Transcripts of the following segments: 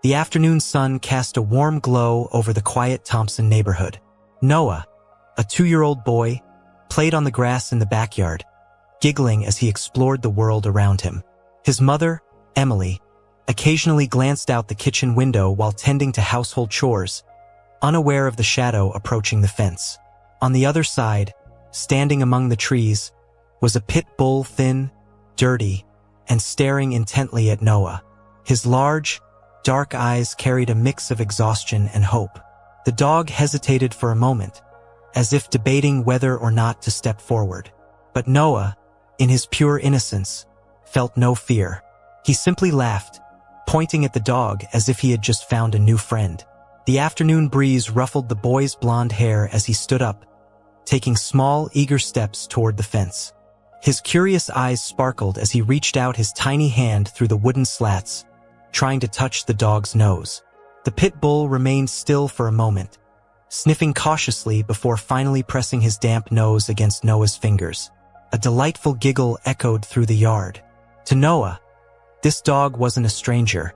The afternoon sun cast a warm glow over the quiet Thompson neighborhood. Noah, a 2-year-old boy, played on the grass in the backyard, giggling as he explored the world around him. His mother, Emily, occasionally glanced out the kitchen window while tending to household chores, unaware of the shadow approaching the fence. On the other side, standing among the trees, was a pit bull, thin, dirty, and staring intently at Noah. His large, dark eyes carried a mix of exhaustion and hope. The dog hesitated for a moment, as if debating whether or not to step forward. But Noah, in his pure innocence, felt no fear. He simply laughed, pointing at the dog as if he had just found a new friend. The afternoon breeze ruffled the boy's blonde hair as he stood up, taking small, eager steps toward the fence. His curious eyes sparkled as he reached out his tiny hand through the wooden slats, trying to touch the dog's nose. The pit bull remained still for a moment, sniffing cautiously before finally pressing his damp nose against Noah's fingers. A delightful giggle echoed through the yard. To Noah, this dog wasn't a stranger.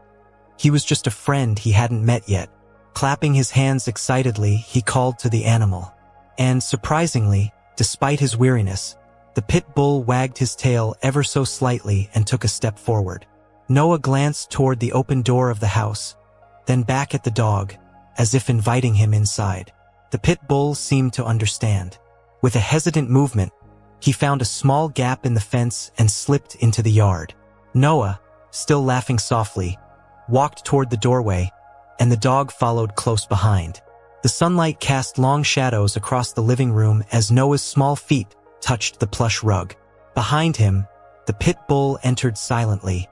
He was just a friend he hadn't met yet. Clapping his hands excitedly, he called to the animal. And surprisingly, despite his weariness, the pit bull wagged his tail ever so slightly and took a step forward. Noah glanced toward the open door of the house, then back at the dog, as if inviting him inside. The pit bull seemed to understand. With a hesitant movement, he found a small gap in the fence and slipped into the yard. Noah, still laughing softly, walked toward the doorway, and the dog followed close behind. The sunlight cast long shadows across the living room as Noah's small feet touched the plush rug. Behind him, the pit bull entered silently,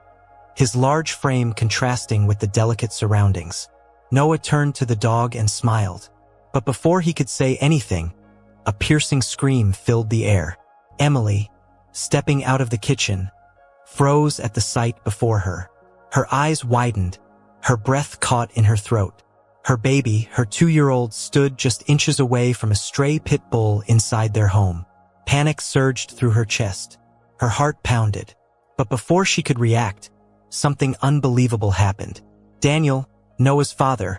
his large frame contrasting with the delicate surroundings. Noah turned to the dog and smiled. But before he could say anything, a piercing scream filled the air. Emily, stepping out of the kitchen, froze at the sight before her. Her eyes widened, her breath caught in her throat. Her baby, her 2-year-old, stood just inches away from a stray pit bull inside their home. Panic surged through her chest. Her heart pounded. But before she could react, something unbelievable happened. Daniel, Noah's father,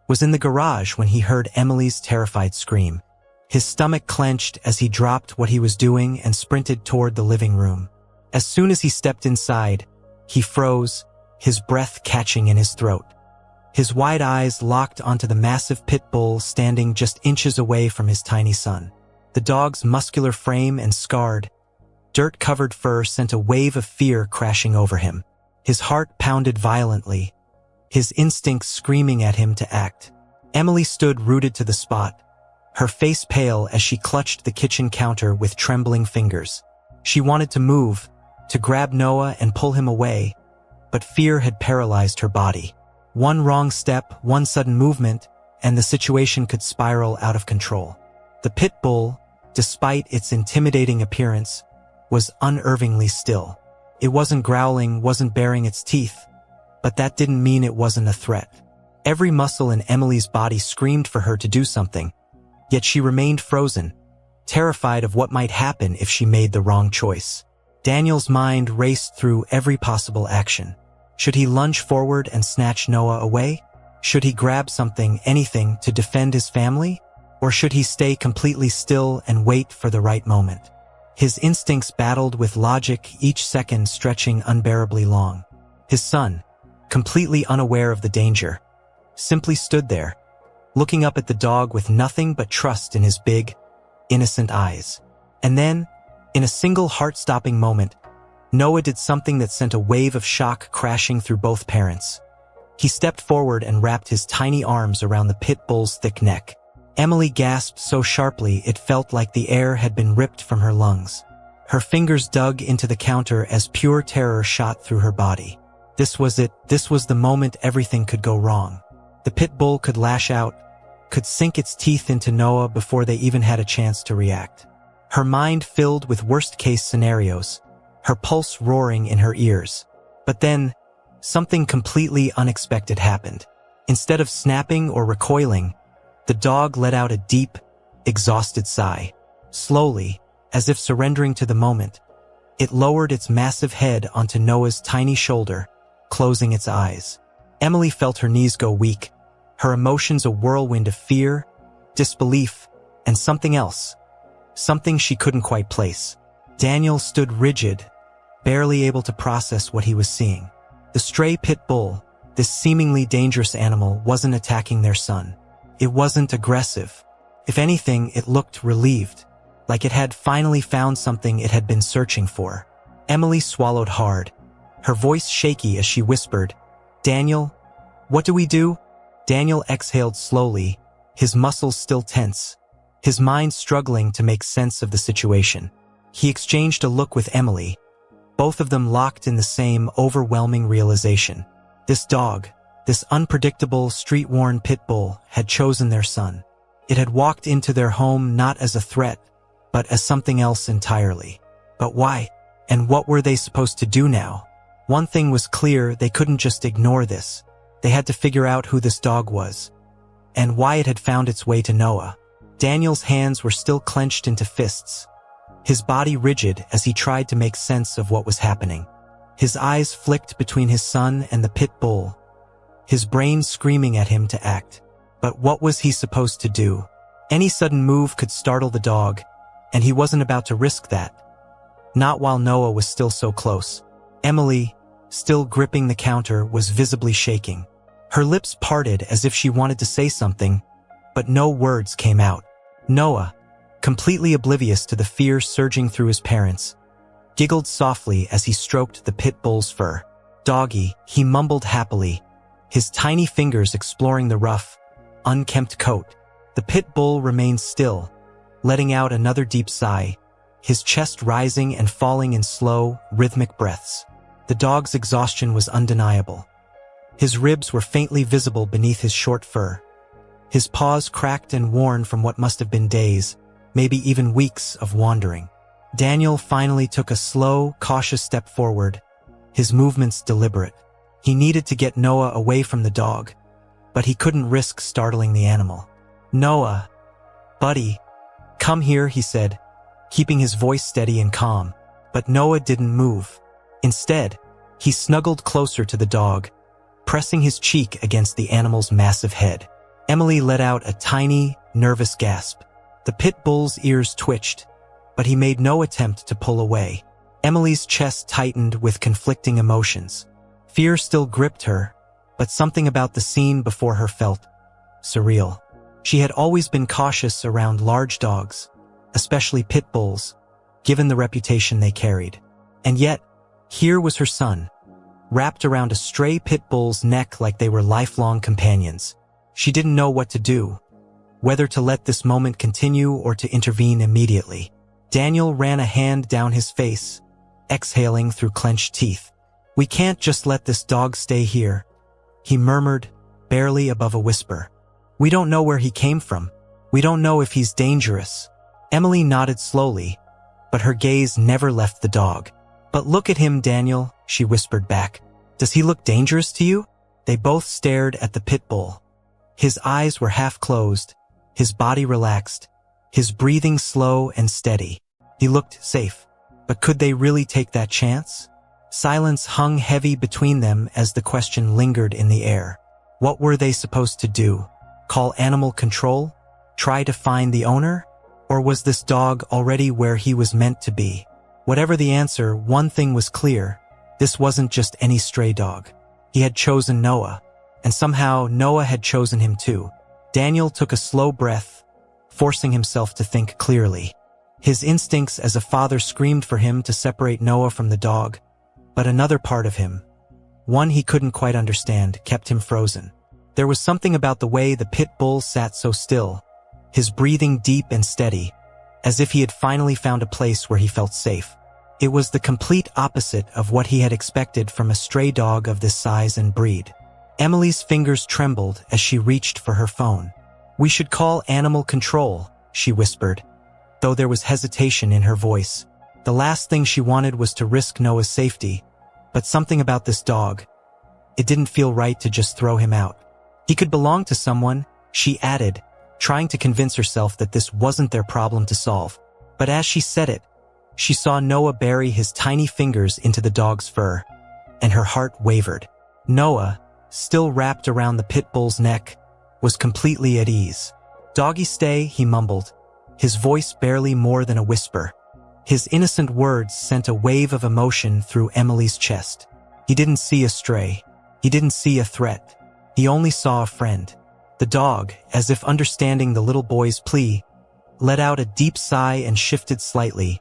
was in the garage when he heard Emily's terrified scream. His stomach clenched as he dropped what he was doing and sprinted toward the living room. As soon as he stepped inside, he froze, his breath catching in his throat. His wide eyes locked onto the massive pit bull standing just inches away from his tiny son. The dog's muscular frame and scarred, dirt-covered fur sent a wave of fear crashing over him. His heart pounded violently, his instincts screaming at him to act. Emily stood rooted to the spot, her face pale as she clutched the kitchen counter with trembling fingers. She wanted to move, to grab Noah and pull him away, but fear had paralyzed her body. One wrong step, one sudden movement, and the situation could spiral out of control. The pit bull, despite its intimidating appearance, was unnervingly still. It wasn't growling, wasn't baring its teeth, but that didn't mean it wasn't a threat. Every muscle in Emily's body screamed for her to do something, yet she remained frozen, terrified of what might happen if she made the wrong choice. Daniel's mind raced through every possible action. Should he lunge forward and snatch Noah away? Should he grab something, anything, to defend his family? Or should he stay completely still and wait for the right moment? His instincts battled with logic, each second stretching unbearably long. His son, completely unaware of the danger, simply stood there, looking up at the dog with nothing but trust in his big, innocent eyes. And then, in a single heart-stopping moment, Noah did something that sent a wave of shock crashing through both parents. He stepped forward and wrapped his tiny arms around the pit bull's thick neck. Emily gasped so sharply it felt like the air had been ripped from her lungs. Her fingers dug into the counter as pure terror shot through her body. This was it. This was the moment everything could go wrong. The pit bull could lash out, could sink its teeth into Noah before they even had a chance to react. Her mind filled with worst-case scenarios, her pulse roaring in her ears. But then, something completely unexpected happened. Instead of snapping or recoiling, the dog let out a deep, exhausted sigh. Slowly, as if surrendering to the moment, it lowered its massive head onto Noah's tiny shoulder, closing its eyes. Emily felt her knees go weak, her emotions a whirlwind of fear, disbelief, and something else. Something she couldn't quite place. Daniel stood rigid, barely able to process what he was seeing. The stray pit bull, this seemingly dangerous animal, wasn't attacking their son. It wasn't aggressive. If anything, it looked relieved, like it had finally found something it had been searching for. Emily swallowed hard, her voice shaky as she whispered, "Daniel, what do we do?" Daniel exhaled slowly, his muscles still tense, his mind struggling to make sense of the situation. He exchanged a look with Emily, both of them locked in the same overwhelming realization. This dog, this unpredictable, street-worn pit bull, had chosen their son. It had walked into their home not as a threat, but as something else entirely. But why? And what were they supposed to do now? One thing was clear: they couldn't just ignore this. They had to figure out who this dog was, and why it had found its way to Noah. Daniel's hands were still clenched into fists, his body rigid as he tried to make sense of what was happening. His eyes flicked between his son and the pit bull, his brain screaming at him to act. But what was he supposed to do? Any sudden move could startle the dog, and he wasn't about to risk that. Not while Noah was still so close. Emily, still gripping the counter, was visibly shaking. Her lips parted as if she wanted to say something, but no words came out. Noah, completely oblivious to the fear surging through his parents, giggled softly as he stroked the pit bull's fur. "Doggy," he mumbled happily, his tiny fingers exploring the rough, unkempt coat. The pit bull remained still, letting out another deep sigh, his chest rising and falling in slow, rhythmic breaths. The dog's exhaustion was undeniable. His ribs were faintly visible beneath his short fur, his paws cracked and worn from what must have been days, maybe even weeks of wandering. Daniel finally took a slow, cautious step forward, his movements deliberate. He needed to get Noah away from the dog, but he couldn't risk startling the animal. "Noah, buddy, come here," he said, keeping his voice steady and calm. But Noah didn't move. Instead, he snuggled closer to the dog, pressing his cheek against the animal's massive head. Emily let out a tiny, nervous gasp. The pit bull's ears twitched, but he made no attempt to pull away. Emily's chest tightened with conflicting emotions. Fear still gripped her, but something about the scene before her felt surreal. She had always been cautious around large dogs, especially pit bulls, given the reputation they carried. And yet, here was her son, wrapped around a stray pit bull's neck like they were lifelong companions. She didn't know what to do, whether to let this moment continue or to intervene immediately. Daniel ran a hand down his face, exhaling through clenched teeth. "We can't just let this dog stay here," he murmured, barely above a whisper. "We don't know where he came from. We don't know if he's dangerous." Emily nodded slowly, but her gaze never left the dog. "But look at him, Daniel," she whispered back. "Does he look dangerous to you?" They both stared at the pit bull. His eyes were half closed, his body relaxed, his breathing slow and steady. He looked safe. But could they really take that chance? Silence hung heavy between them as the question lingered in the air. What were they supposed to do? Call animal control? Try to find the owner? Or was this dog already where he was meant to be? Whatever the answer, one thing was clear. This wasn't just any stray dog. He had chosen Noah, and somehow Noah had chosen him too. Daniel took a slow breath, forcing himself to think clearly. His instincts as a father screamed for him to separate Noah from the dog, but another part of him, one he couldn't quite understand, kept him frozen. There was something about the way the pit bull sat so still, his breathing deep and steady, as if he had finally found a place where he felt safe. It was the complete opposite of what he had expected from a stray dog of this size and breed. Emily's fingers trembled as she reached for her phone. "We should call animal control," she whispered, though there was hesitation in her voice. The last thing she wanted was to risk Noah's safety, but something about this dog, it didn't feel right to just throw him out. He could belong to someone, she added, trying to convince herself that this wasn't their problem to solve. But as she said it, she saw Noah bury his tiny fingers into the dog's fur, and her heart wavered. Noah, still wrapped around the pit bull's neck, was completely at ease. "Doggy stay," he mumbled, his voice barely more than a whisper. His innocent words sent a wave of emotion through Emily's chest. He didn't see a stray. He didn't see a threat. He only saw a friend. The dog, as if understanding the little boy's plea, let out a deep sigh and shifted slightly,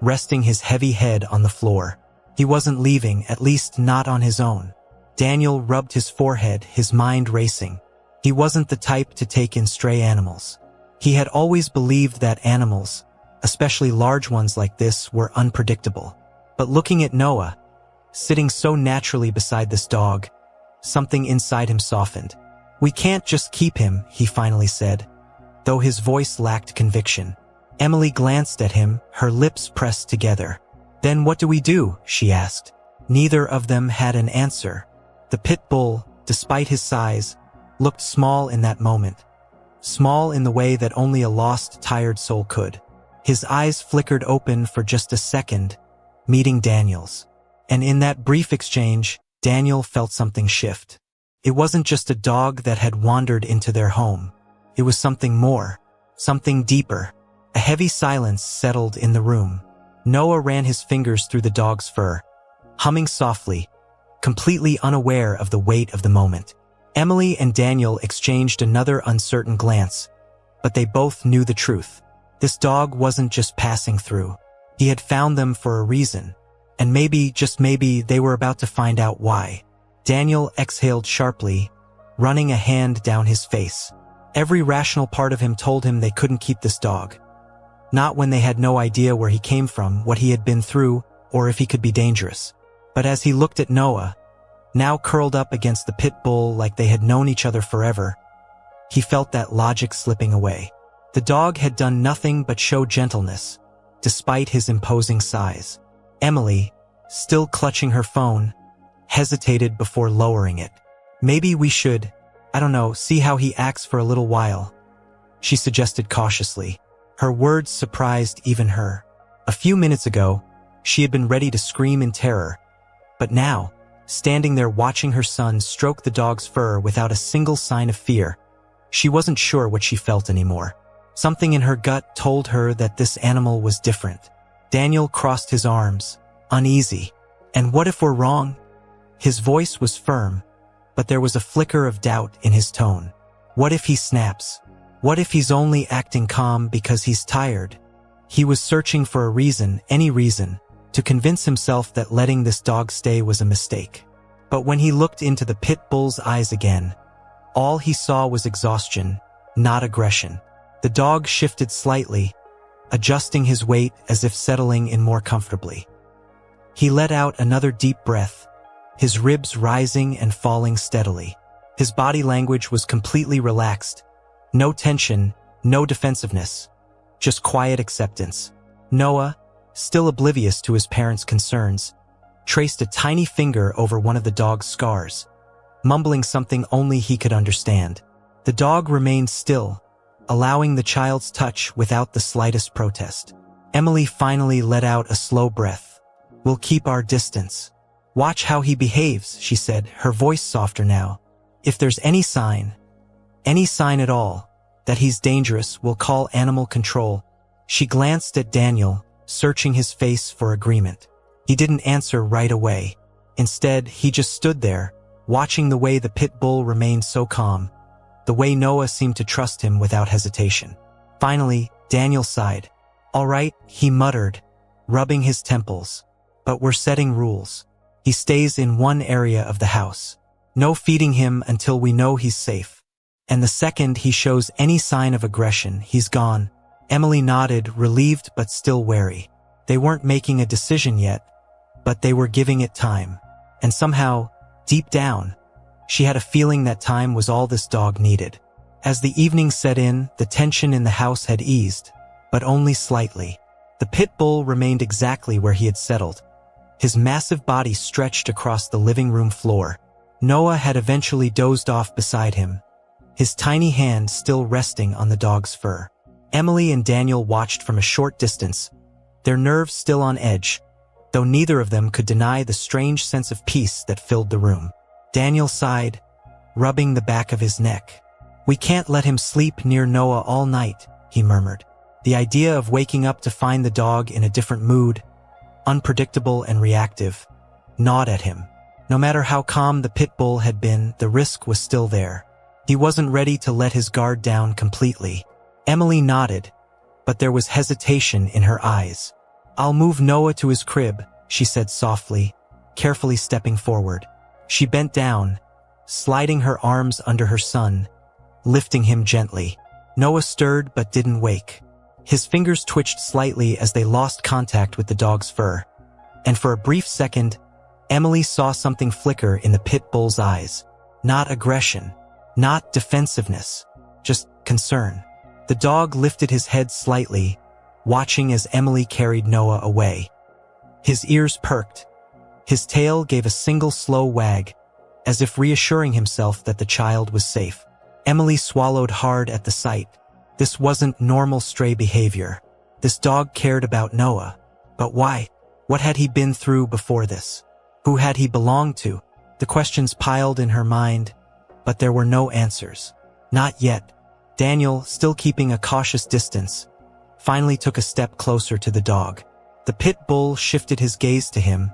resting his heavy head on the floor. He wasn't leaving, at least not on his own. Daniel rubbed his forehead, his mind racing. He wasn't the type to take in stray animals. He had always believed that animals, especially large ones like this, were unpredictable. But looking at Noah, sitting so naturally beside this dog, something inside him softened. "We can't just keep him," he finally said, though his voice lacked conviction. Emily glanced at him, her lips pressed together. "Then what do we do?" she asked. Neither of them had an answer. The pit bull, despite his size, looked small in that moment. Small in the way that only a lost, tired soul could. His eyes flickered open for just a second, meeting Daniel's. And in that brief exchange, Daniel felt something shift. It wasn't just a dog that had wandered into their home. It was something more, something deeper. A heavy silence settled in the room. Noah ran his fingers through the dog's fur, humming softly, completely unaware of the weight of the moment. Emily and Daniel exchanged another uncertain glance, but they both knew the truth. This dog wasn't just passing through. He had found them for a reason, and maybe, just maybe, they were about to find out why. Daniel exhaled sharply, running a hand down his face. Every rational part of him told him they couldn't keep this dog. Not when they had no idea where he came from, what he had been through, or if he could be dangerous. But as he looked at Noah, now curled up against the pit bull like they had known each other forever, he felt that logic slipping away. The dog had done nothing but show gentleness, despite his imposing size. Emily, still clutching her phone, hesitated before lowering it. "Maybe we should, I don't know, see how he acts for a little while," she suggested cautiously. Her words surprised even her. A few minutes ago, she had been ready to scream in terror, but now, standing there watching her son stroke the dog's fur without a single sign of fear, she wasn't sure what she felt anymore. Something in her gut told her that this animal was different. Daniel crossed his arms, uneasy. "And what if we're wrong?" His voice was firm, but there was a flicker of doubt in his tone. What if he snaps? What if he's only acting calm because he's tired? He was searching for a reason, any reason, to convince himself that letting this dog stay was a mistake. But when he looked into the pit bull's eyes again, all he saw was exhaustion, not aggression. The dog shifted slightly, adjusting his weight as if settling in more comfortably. He let out another deep breath, his ribs rising and falling steadily. His body language was completely relaxed. No tension, no defensiveness, just quiet acceptance. Noah, still oblivious to his parents' concerns, traced a tiny finger over one of the dog's scars, mumbling something only he could understand. The dog remained still, allowing the child's touch without the slightest protest. Emily finally let out a slow breath. "We'll keep our distance. Watch how he behaves," she said, her voice softer now. "If there's any sign at all, that he's dangerous, we'll call animal control." She glanced at Daniel, searching his face for agreement. He didn't answer right away. Instead, he just stood there, watching the way the pit bull remained so calm, the way Noah seemed to trust him without hesitation. Finally, Daniel sighed. "All right," he muttered, rubbing his temples. "But we're setting rules. He stays in one area of the house. No feeding him until we know he's safe. And the second he shows any sign of aggression, he's gone." Emily nodded, relieved but still wary. They weren't making a decision yet, but they were giving it time. And somehow, deep down, she had a feeling that time was all this dog needed. As the evening set in, the tension in the house had eased, but only slightly. The pit bull remained exactly where he had settled, his massive body stretched across the living room floor. Noah had eventually dozed off beside him, his tiny hand still resting on the dog's fur. Emily and Daniel watched from a short distance, their nerves still on edge, though neither of them could deny the strange sense of peace that filled the room. Daniel sighed, rubbing the back of his neck. "We can't let him sleep near Noah all night," he murmured. The idea of waking up to find the dog in a different mood, unpredictable and reactive, gnawed at him. No matter how calm the pit bull had been, the risk was still there. He wasn't ready to let his guard down completely. Emily nodded, but there was hesitation in her eyes. "I'll move Noah to his crib," she said softly, carefully stepping forward. She bent down, sliding her arms under her son, lifting him gently. Noah stirred but didn't wake. His fingers twitched slightly as they lost contact with the dog's fur. And for a brief second, Emily saw something flicker in the pit bull's eyes. Not aggression, not defensiveness, just concern. The dog lifted his head slightly, watching as Emily carried Noah away. His ears perked. His tail gave a single slow wag, as if reassuring himself that the child was safe. Emily swallowed hard at the sight. This wasn't normal stray behavior. This dog cared about Noah. But why? What had he been through before this? Who had he belonged to? The questions piled in her mind, but there were no answers. Not yet. Daniel, still keeping a cautious distance, finally took a step closer to the dog. The pit bull shifted his gaze to him,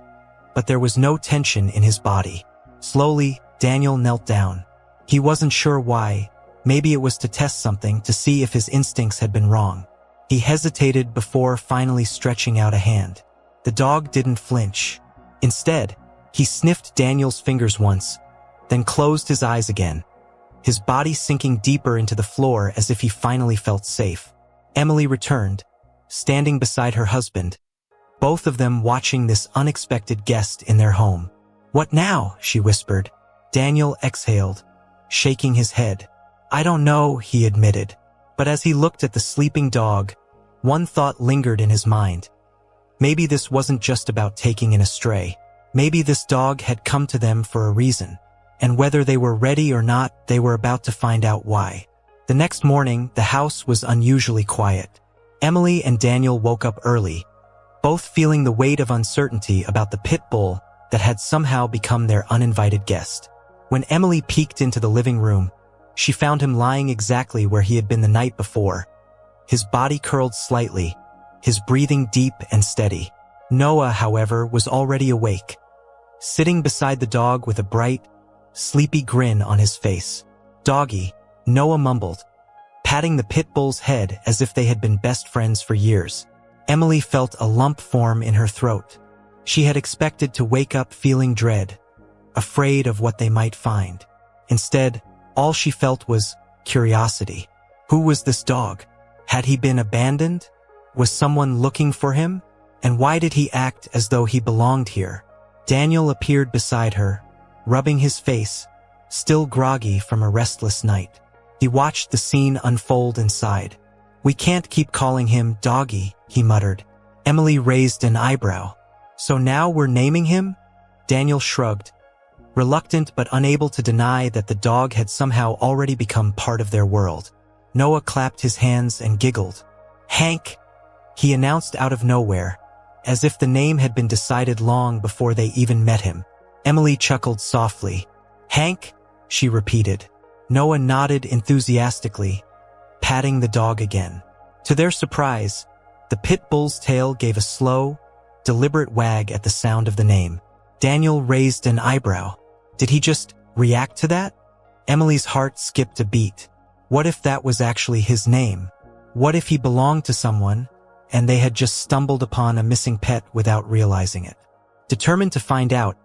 but there was no tension in his body. Slowly, Daniel knelt down. He wasn't sure why. Maybe it was to test something, to see if his instincts had been wrong. He hesitated before finally stretching out a hand. The dog didn't flinch. Instead, he sniffed Daniel's fingers once, then closed his eyes again, his body sinking deeper into the floor as if he finally felt safe. Emily returned, standing beside her husband, both of them watching this unexpected guest in their home. "What now?" she whispered. Daniel exhaled, shaking his head. "I don't know," he admitted. But as he looked at the sleeping dog, one thought lingered in his mind. Maybe this wasn't just about taking in a stray. Maybe this dog had come to them for a reason. And whether they were ready or not, they were about to find out why. The next morning, the house was unusually quiet. Emily and Daniel woke up early, both feeling the weight of uncertainty about the pit bull that had somehow become their uninvited guest. When Emily peeked into the living room, she found him lying exactly where he had been the night before. His body curled slightly, his breathing deep and steady. Noah, however, was already awake, sitting beside the dog with a bright, sleepy grin on his face. "Doggy," Noah mumbled, patting the pit bull's head as if they had been best friends for years. Emily felt a lump form in her throat. She had expected to wake up feeling dread, afraid of what they might find. Instead, all she felt was curiosity. Who was this dog? Had he been abandoned? Was someone looking for him? And why did he act as though he belonged here? Daniel appeared beside her, rubbing his face, still groggy from a restless night. He watched the scene unfold inside. "We can't keep calling him Doggy," he muttered. Emily raised an eyebrow. "So now we're naming him?" Daniel shrugged, reluctant but unable to deny that the dog had somehow already become part of their world. Noah clapped his hands and giggled. "Hank," he announced out of nowhere, as if the name had been decided long before they even met him. Emily chuckled softly. "Hank?" she repeated. Noah nodded enthusiastically, patting the dog again. To their surprise, the pit bull's tail gave a slow, deliberate wag at the sound of the name. Daniel raised an eyebrow. Did he just react to that? Emily's heart skipped a beat. What if that was actually his name? What if he belonged to someone, and they had just stumbled upon a missing pet without realizing it? Determined to find out,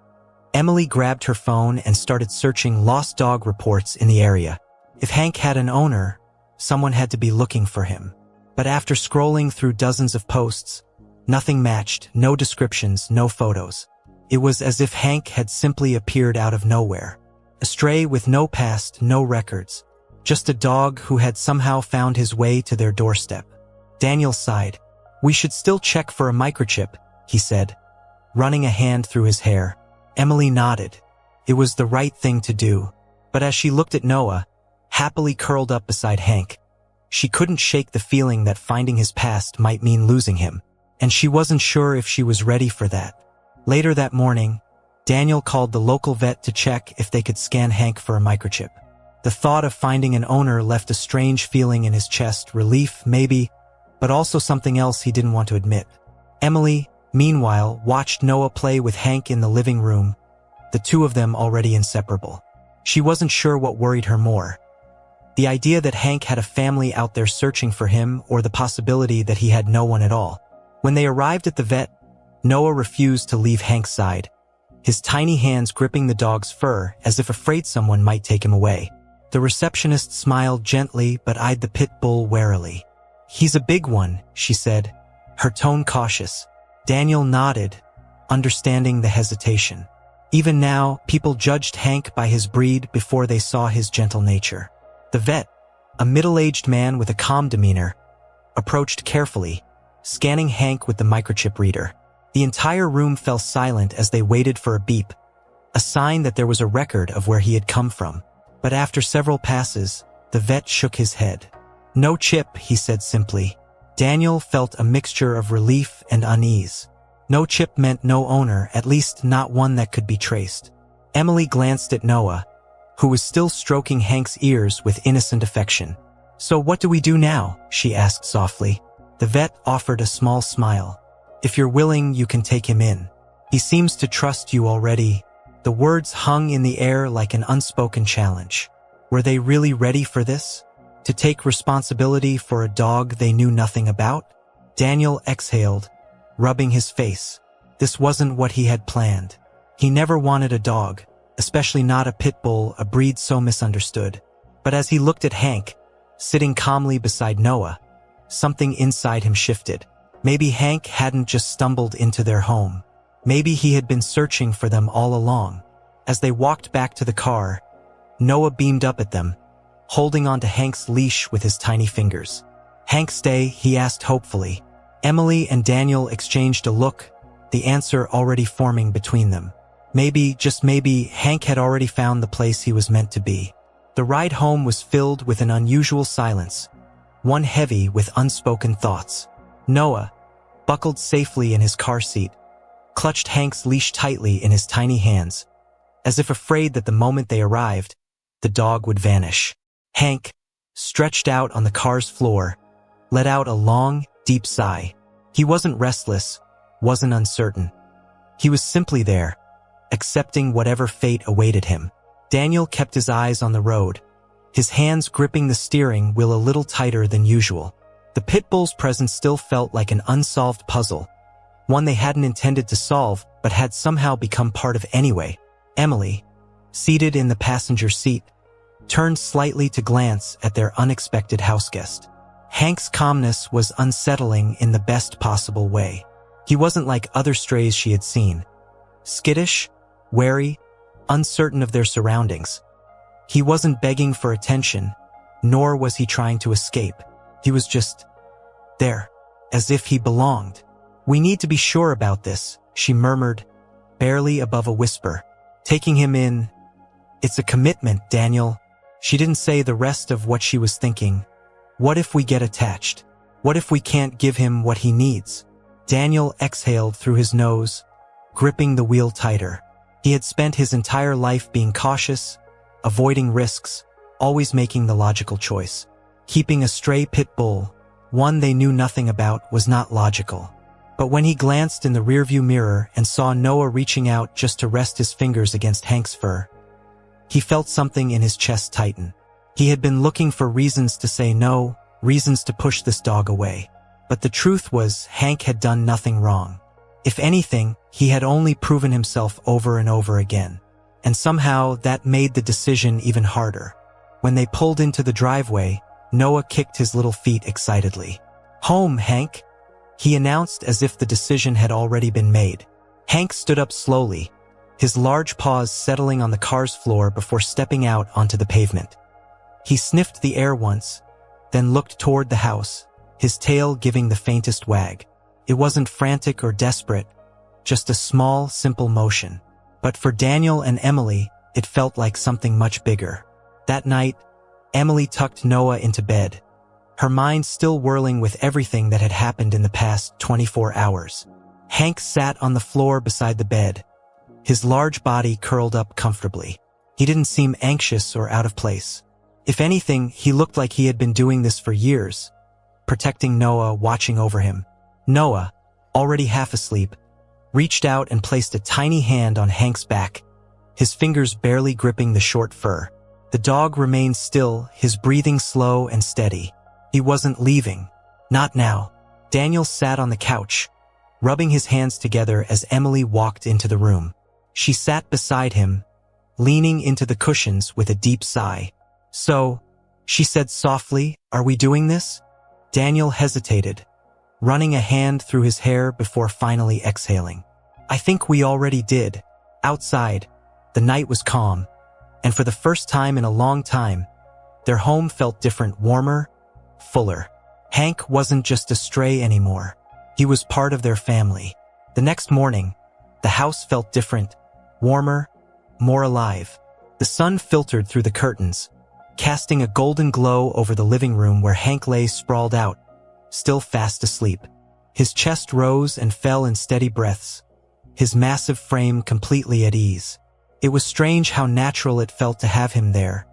Emily grabbed her phone and started searching lost dog reports in the area. If Hank had an owner, someone had to be looking for him. But after scrolling through dozens of posts, nothing matched, no descriptions, no photos. It was as if Hank had simply appeared out of nowhere. A stray with no past, no records. Just a dog who had somehow found his way to their doorstep. Daniel sighed. "We should still check for a microchip," he said, running a hand through his hair. Emily nodded. It was the right thing to do. But as she looked at Noah, happily curled up beside Hank, she couldn't shake the feeling that finding his past might mean losing him. And she wasn't sure if she was ready for that. Later that morning, Daniel called the local vet to check if they could scan Hank for a microchip. The thought of finding an owner left a strange feeling in his chest, relief, maybe, but also something else he didn't want to admit. Emily, meanwhile, watched Noah play with Hank in the living room, the two of them already inseparable. She wasn't sure what worried her more. The idea that Hank had a family out there searching for him, or the possibility that he had no one at all. When they arrived at the vet, Noah refused to leave Hank's side, his tiny hands gripping the dog's fur as if afraid someone might take him away. The receptionist smiled gently but eyed the pit bull warily. "He's a big one," she said, her tone cautious. Daniel nodded, understanding the hesitation. Even now, people judged Hank by his breed before they saw his gentle nature. The vet, a middle-aged man with a calm demeanor, approached carefully, scanning Hank with the microchip reader. The entire room fell silent as they waited for a beep, a sign that there was a record of where he had come from. But after several passes, the vet shook his head. "No chip," he said simply. Daniel felt a mixture of relief and unease. No chip meant no owner, at least not one that could be traced. Emily glanced at Noah, who was still stroking Hank's ears with innocent affection. "So what do we do now?" she asked softly. The vet offered a small smile. "If you're willing, you can take him in. He seems to trust you already." The words hung in the air like an unspoken challenge. Were they really ready for this? To take responsibility for a dog they knew nothing about? Daniel exhaled, rubbing his face. This wasn't what he had planned. He never wanted a dog, especially not a pit bull, a breed so misunderstood. But as he looked at Hank, sitting calmly beside Noah, something inside him shifted. Maybe Hank hadn't just stumbled into their home. Maybe he had been searching for them all along. As they walked back to the car, Noah beamed up at them, holding onto Hank's leash with his tiny fingers. "Hank stay?" he asked hopefully. Emily and Daniel exchanged a look, the answer already forming between them. Maybe, just maybe, Hank had already found the place he was meant to be. The ride home was filled with an unusual silence, one heavy with unspoken thoughts. Noah, buckled safely in his car seat, clutched Hank's leash tightly in his tiny hands, as if afraid that the moment they arrived, the dog would vanish. Hank, stretched out on the car's floor, let out a long, deep sigh. He wasn't restless, wasn't uncertain. He was simply there, accepting whatever fate awaited him. Daniel kept his eyes on the road, his hands gripping the steering wheel a little tighter than usual. The pit bull's presence still felt like an unsolved puzzle, one they hadn't intended to solve but had somehow become part of anyway. Emily, seated in the passenger seat, turned slightly to glance at their unexpected houseguest. Hank's calmness was unsettling in the best possible way. He wasn't like other strays she had seen. Skittish, wary, uncertain of their surroundings. He wasn't begging for attention, nor was he trying to escape. He was just there, as if he belonged. "We need to be sure about this," she murmured, barely above a whisper. "Taking him in, it's a commitment, Daniel." She didn't say the rest of what she was thinking. What if we get attached? What if we can't give him what he needs? Daniel exhaled through his nose, gripping the wheel tighter. He had spent his entire life being cautious, avoiding risks, always making the logical choice. Keeping a stray pit bull, one they knew nothing about, was not logical. But when he glanced in the rearview mirror and saw Noah reaching out just to rest his fingers against Hank's fur, he felt something in his chest tighten. He had been looking for reasons to say no, reasons to push this dog away. But the truth was, Hank had done nothing wrong. If anything, he had only proven himself over and over again. And somehow that made the decision even harder. When they pulled into the driveway, Noah kicked his little feet excitedly. "Home, Hank," he announced as if the decision had already been made. Hank stood up slowly, his large paws settling on the car's floor before stepping out onto the pavement. He sniffed the air once, then looked toward the house, his tail giving the faintest wag. It wasn't frantic or desperate, just a small, simple motion. But for Daniel and Emily, it felt like something much bigger. That night, Emily tucked Noah into bed, her mind still whirling with everything that had happened in the past 24 hours. Hank sat on the floor beside the bed, his large body curled up comfortably. He didn't seem anxious or out of place. If anything, he looked like he had been doing this for years, protecting Noah, watching over him. Noah, already half asleep, reached out and placed a tiny hand on Hank's back, his fingers barely gripping the short fur. The dog remained still, his breathing slow and steady. He wasn't leaving. Not now. Daniel sat on the couch, rubbing his hands together as Emily walked into the room. She sat beside him, leaning into the cushions with a deep sigh. "So," she said softly, "are we doing this?" Daniel hesitated, running a hand through his hair before finally exhaling. "I think we already did." Outside, the night was calm, and for the first time in a long time, their home felt different, warmer, fuller. Hank wasn't just a stray anymore. He was part of their family. The next morning, the house felt different, warmer, more alive. The sun filtered through the curtains, casting a golden glow over the living room where Hank lay sprawled out, still fast asleep. His chest rose and fell in steady breaths, his massive frame completely at ease. It was strange how natural it felt to have him there,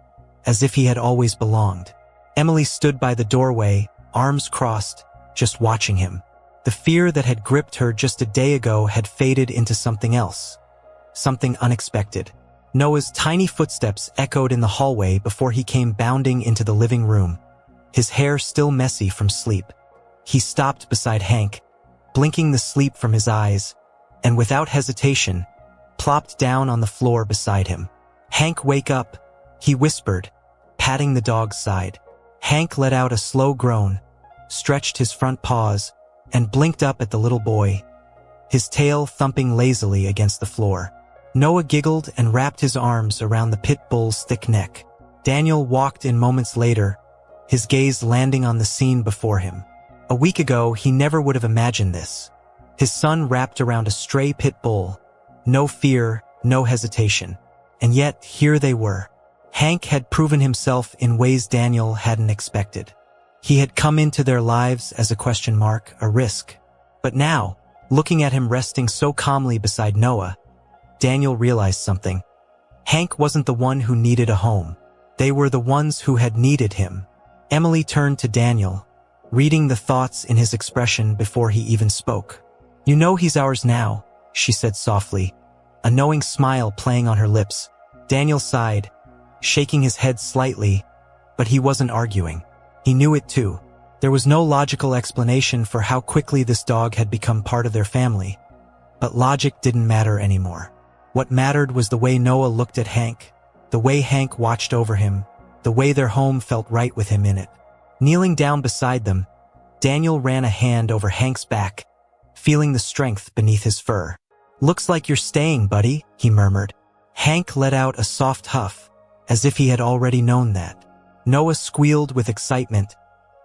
as if he had always belonged. Emily stood by the doorway, arms crossed, just watching him. The fear that had gripped her just a day ago had faded into something else, something unexpected. Noah's tiny footsteps echoed in the hallway before he came bounding into the living room, his hair still messy from sleep. He stopped beside Hank, blinking the sleep from his eyes, and without hesitation, plopped down on the floor beside him. "Hank, wake up," he whispered, patting the dog's side. Hank let out a slow groan, stretched his front paws, and blinked up at the little boy, his tail thumping lazily against the floor. Noah giggled and wrapped his arms around the pit bull's thick neck. Daniel walked in moments later, his gaze landing on the scene before him. A week ago, he never would have imagined this. His son wrapped around a stray pit bull, no fear, no hesitation. And yet, here they were. Hank had proven himself in ways Daniel hadn't expected. He had come into their lives as a question mark, a risk. But now, looking at him resting so calmly beside Noah, Daniel realized something. Hank wasn't the one who needed a home. They were the ones who had needed him. Emily turned to Daniel, reading the thoughts in his expression before he even spoke. "You know he's ours now," she said softly, a knowing smile playing on her lips. Daniel sighed, shaking his head slightly, but he wasn't arguing. He knew it too. There was no logical explanation for how quickly this dog had become part of their family. But logic didn't matter anymore. What mattered was the way Noah looked at Hank, the way Hank watched over him, the way their home felt right with him in it. Kneeling down beside them, Daniel ran a hand over Hank's back, feeling the strength beneath his fur. "Looks like you're staying, buddy," he murmured. Hank let out a soft huff, as if he had already known that. Noah squealed with excitement,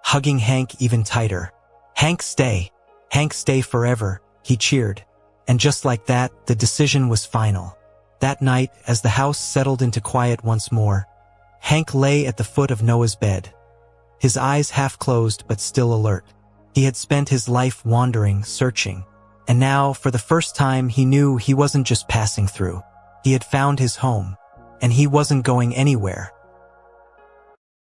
hugging Hank even tighter. "Hank, stay. Hank, stay forever," he cheered. And just like that, the decision was final. That night, as the house settled into quiet once more, Hank lay at the foot of Noah's bed, his eyes half closed but still alert. He had spent his life wandering, searching, and now, for the first time, he knew he wasn't just passing through. He had found his home, and he wasn't going anywhere.